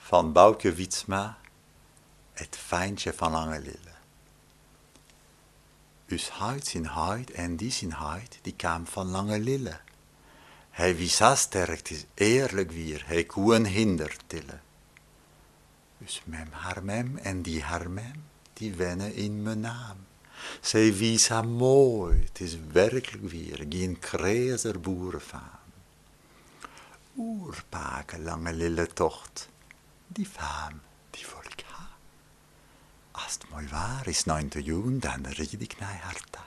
van Bouke Wietsma, het fijntje van Langelille. Us huid zijn huid en die zijn huid, die kwam van Langelille. Hij wie zo sterk is eerlijk weer, hij koen hinder tille. Dus mem haar mem en die haar mem, die wennen in mijn naam. Zij wie zo mooi, het is werkelijk weer, geen krezer boerenfaam. Oerpaken Langelille tocht, die faam, die wil ik ha. Als het mooi waar is, 9 juni, dan ried ik naar harta.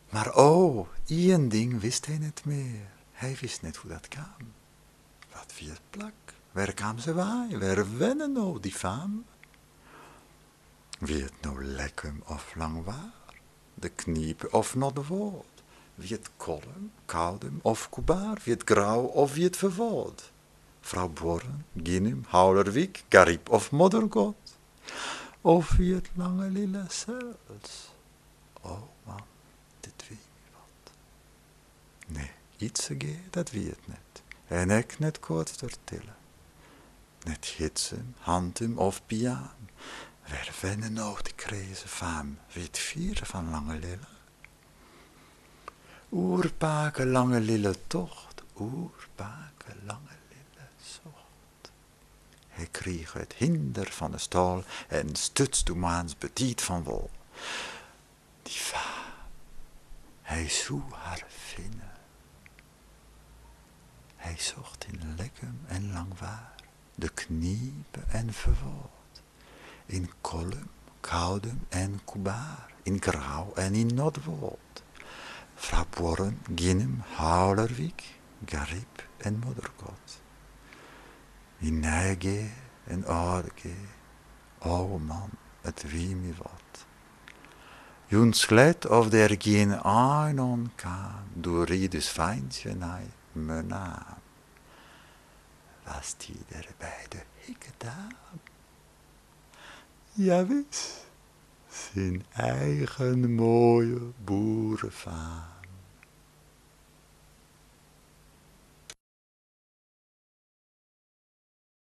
Maar oh, één ding wist hij niet meer. Hij wist niet hoe dat kwam. Wat wie het plak? Waar kwam ze waai? Waar wennen nou die faam? Wie het nou lekker of lang waar? De kniepen of nog de woord? Wie het kolm, koudem of kubaar? Wie het grauw of wie het verwoord? Vrouw Borren, Ginum, Houlerwijk, Garib of Moddergot? Of wie het Langelille zelfs? Oh man, dit weet niet wat. Nee, iets ge, dat weet het niet. En ik net kort vertellen. Net gidsen, handem of piaan. Waar wennen nou de kreze faam, weet vieren van Langelille? Oerpaken Langelille tocht, oerpaken Langelille zocht. Hij kreeg het hinder van de stal en stutstoemaans betiet van wol. Die faam, hij zoe haar vinden. Hij zocht in lekkem en langwaar, de kniepen en verwoord. In kolm, koudem en kubaar, in grauw en in notwoord. Vrouw Borren, Ginnem, Houlerwijk, Garib en Moddergot. In Nijge en Aarge, oude man, het wie me wat. Juns gled of der geen aan kan, door riedus fijntje naar mijn naam. Was die er bij de hikke dame? Ja, wist, zijn eigen mooie boerenvaam.